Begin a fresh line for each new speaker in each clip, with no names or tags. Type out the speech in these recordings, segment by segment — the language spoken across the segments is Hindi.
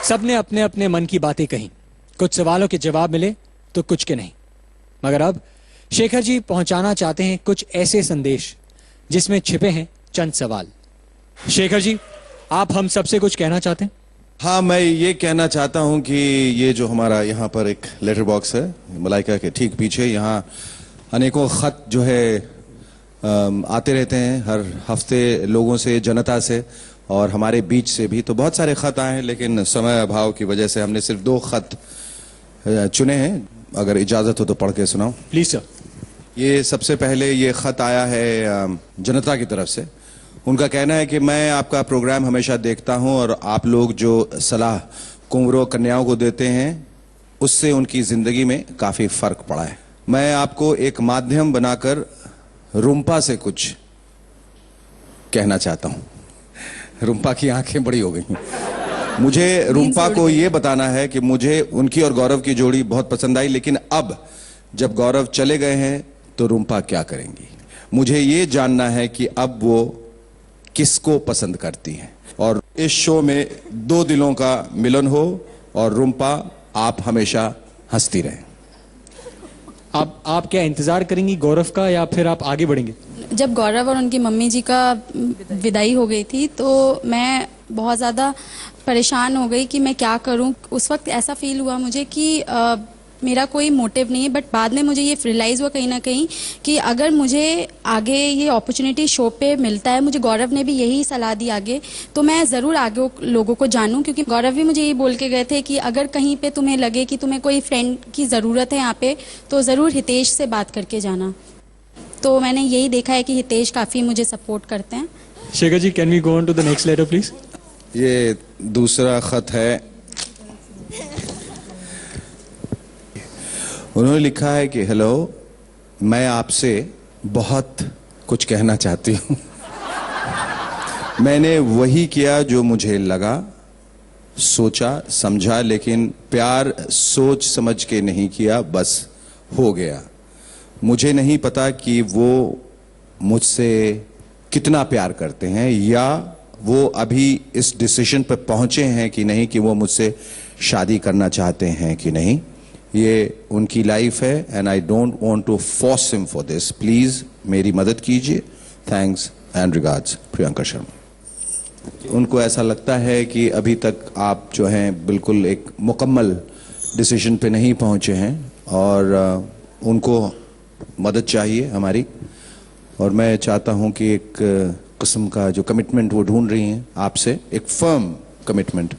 सबने अपने अपने मन की बातें कही, कुछ सवालों के जवाब मिले तो कुछ के नहीं। मगर अब शेखर जी पहुंचाना चाहते हैं कुछ ऐसे संदेश जिसमें छिपे हैं चंद सवाल। शेखर जी, आप हम सबसे कुछ कहना चाहते हैं?
हाँ, मैं ये कहना चाहता हूं कि ये जो हमारा यहाँ पर एक लेटर बॉक्स है मलाइका के ठीक पीछे, यहाँ अनेकों खत जो है आते रहते हैं हर हफ्ते लोगों से, जनता से और हमारे बीच से भी। तो बहुत सारे खत आए हैं, लेकिन समय अभाव की वजह से हमने सिर्फ 2 खत चुने हैं। अगर इजाजत हो तो पढ़ के सुनाओ
प्लीज सर।
ये सबसे पहले ये खत आया है जनता की तरफ से। उनका कहना है कि मैं आपका प्रोग्राम हमेशा देखता हूं और आप लोग जो सलाह कुंवरों कन्याओं को देते हैं उससे उनकी जिंदगी में काफी फर्क पड़ा है। मैं आपको एक माध्यम बनाकर रुम्पा से कुछ कहना चाहता हूं। रुम्पा की आंखें बड़ी हो गई। मुझे रुम्पा को ये बताना है कि मुझे उनकी और गौरव की जोड़ी बहुत पसंद आई, लेकिन अब जब गौरव चले गए हैं तो रुम्पा क्या करेंगी। मुझे ये जानना है कि अब वो किसको पसंद करती हैं और इस शो में 2 दिलों का मिलन हो और रुम्पा आप हमेशा हंसती रहें।
आप क्या इंतजार करेंगी गौरव का या फिर आप आगे बढ़ेंगे?
जब गौरव और उनकी मम्मी जी का विदाई हो गई थी तो मैं बहुत ज़्यादा परेशान हो गई कि मैं क्या करूं। उस वक्त ऐसा फील हुआ मुझे कि मेरा कोई मोटिव नहीं है, बट बाद में मुझे ये रियलाइज़ हुआ कहीं ना कहीं कि अगर मुझे आगे ये अपॉर्चुनिटी शो पे मिलता है, मुझे गौरव ने भी यही सलाह दी आगे, तो मैं ज़रूर आगे लोगों को जानूं। क्योंकि गौरव भी मुझे ये बोल के गए थे कि अगर कहीं पे तुम्हें लगे कि तुम्हें कोई फ्रेंड की ज़रूरत है यहाँ पे तो ज़रूर हितेश से बात करके जाना। तो मैंने यही देखा है कि हितेश काफ़ी मुझे सपोर्ट करते हैं।
Shekhar ji, can we go on to the next letter please?
ये दूसरा खत है। उन्होंने लिखा है कि हेलो, मैं आपसे बहुत कुछ कहना चाहती हूं। मैंने वही किया जो मुझे लगा, सोचा समझा, लेकिन प्यार सोच समझ के नहीं किया, बस हो गया। मुझे नहीं पता कि वो मुझसे कितना प्यार करते हैं या वो अभी इस डिसीजन पर पहुंचे हैं कि नहीं कि वो मुझसे शादी करना चाहते हैं कि नहीं। ये उनकी लाइफ है and I don't want to force him for this. Please मेरी मदद कीजिए। Thanks and regards, Priyanka Sharma. उनको ऐसा लगता है कि अभी तक आप जो हैं बिल्कुल एक मुकम्मल डिसीजन पे नहीं पहुंचे हैं और उनको मदद चाहिए हमारी। और मैं चाहता हूं कि एक किस्म का जो कमिटमेंट वो ढूंढ रही हैं आपसे, एक फर्म कमिटमेंट,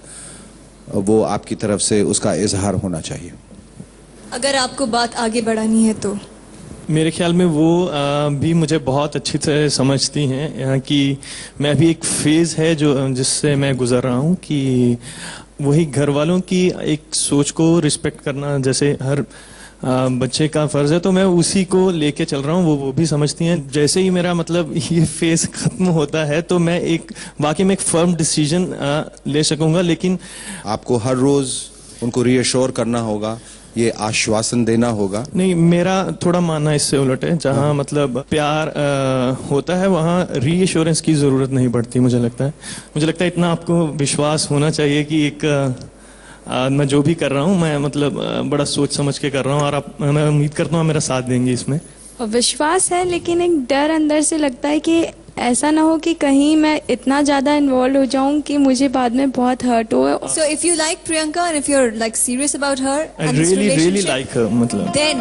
वो आपकी तरफ से उसका इजहार होना चाहिए।
अगर आपको बात आगे बढ़ानी है तो
मेरे ख्याल में वो भी मुझे बहुत अच्छी तरह समझती हैं कि मैं अभी एक फेज़ है जो जिससे मैं गुजर रहा हूँ कि वही घर वालों की एक सोच को रिस्पेक्ट करना जैसे हर बच्चे का फर्ज है, तो मैं उसी को लेके चल रहा हूँ। वो भी समझती हैं। जैसे ही मेरा मतलब ये फेज खत्म होता है तो मैं एक वाकई में एक फर्म डिसीजन ले सकूंगा। लेकिन
आपको हर रोज उनको रीअश्योर करना होगा, ये आश्वासन देना होगा।
नहीं, मेरा थोड़ा मानना इससे उलट है। जहाँ मतलब प्यार होता है वहाँ रीअश्योरेंस की जरूरत नहीं पड़ती। मुझे लगता है इतना आपको विश्वास होना चाहिए कि एक मैं जो भी कर रहा हूँ मैं मतलब बड़ा सोच समझ के कर रहा हूँ और मैं उम्मीद करता हूँ मेरा साथ देंगे इसमें।
विश्वास है, लेकिन एक डर अंदर से लगता है कि ऐसा ना हो कि कहीं मैं इतना ज्यादा इन्वॉल्व हो जाऊं कि मुझे बाद में बहुत हर्ट हो।
So if you like Priyanka and if you're like serious about her
I
and this relationship,
really like her मतलब
then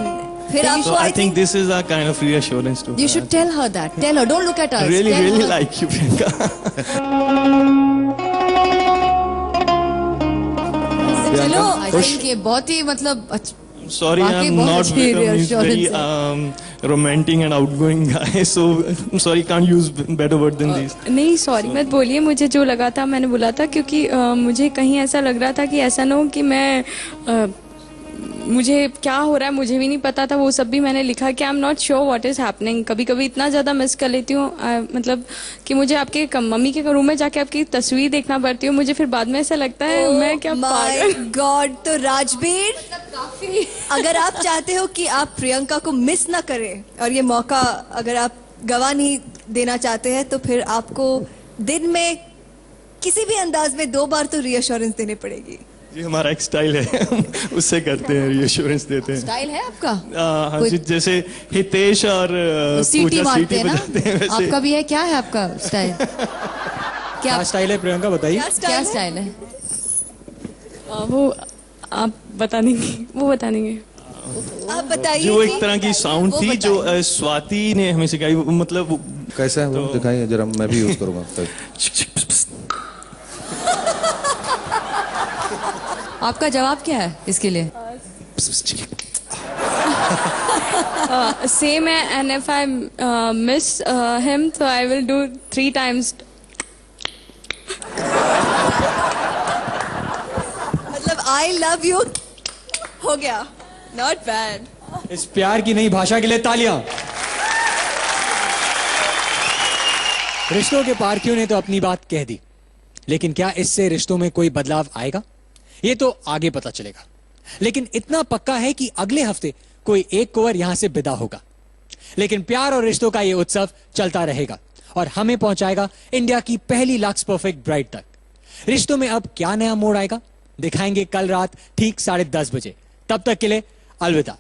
फिर आपको
I think this is a kind of reassurance to her.
You should tell her that. Tell her. Don't look at us.
Really like you, Priyanka.
चलो, I think ये बहुत ही मतलब
Sorry, I'm not very romantic and outgoing guy, so I'm sorry, can't use better word than these.
नहीं सॉरी मत बोलिए, मुझे जो लगा था मैंने बोला था क्योंकि मुझे कहीं ऐसा लग रहा था कि ऐसा ना हो कि मैं मुझे क्या हो रहा है मुझे भी नहीं पता था। वो सब भी मैंने लिखा कि I am not sure what is happening. कभी कभी इतना ज्यादा मिस कर लेती हूँ मतलब कि मुझे आपके मम्मी के रूम में जाके आपकी तस्वीर देखना पड़ती है। मुझे फिर बाद में ऐसा लगता है मैं क्या
माय गॉड। तो राजबीर, अगर आप चाहते हो कि आप प्रियंका को मिस ना करें और ये मौका अगर आप गवा नहीं देना चाहते हैं तो फिर आपको दिन में किसी भी अंदाज में 2 बार तो रीअश्योरेंस देनी पड़ेगी।
ये हमारा एक स्टाइल है, उससे करते हैं, रिएश्योरेंस देते हैं।
स्टाइल है आपका?
हाँ जी, जैसे हितेश और
सीटी
पूजा
मारते
सीटी
हैं ना?
बजाते हैं वैसे।
आपका भी है? क्या है आपका स्टाइल?
क्या स्टाइल है प्रियंका, बताइए।
क्या स्टाइल है?
वो आप बता देंगे, वो बता देंगे।
आप बताइए
जो एक
कि-
तरह की साउंड
वो
थी जो
बताइए।
स्वाति ने हमें सिखाई, मतलब
कैसा है वो दिखाइए जरा, मैं भी यूज करूंगा।
आपका जवाब क्या है इसके लिए?
सेम है, and if I miss him तो आई विल डू 3 times।
मतलब आई लव यू हो गया। Not bad.
इस प्यार की नई भाषा के लिए तालियां। रिश्तों के पारखियों ने तो अपनी बात कह दी, लेकिन क्या इससे रिश्तों में कोई बदलाव आएगा, ये तो आगे पता चलेगा। लेकिन इतना पक्का है कि अगले हफ्ते कोई एक कुंवर यहां से विदा होगा। लेकिन प्यार और रिश्तों का ये उत्सव चलता रहेगा और हमें पहुंचाएगा इंडिया की पहली लक्स परफेक्ट ब्राइड तक। रिश्तों में अब क्या नया मोड़ आएगा, दिखाएंगे कल रात ठीक 10:30 बजे। तब तक के लिए अलविदा।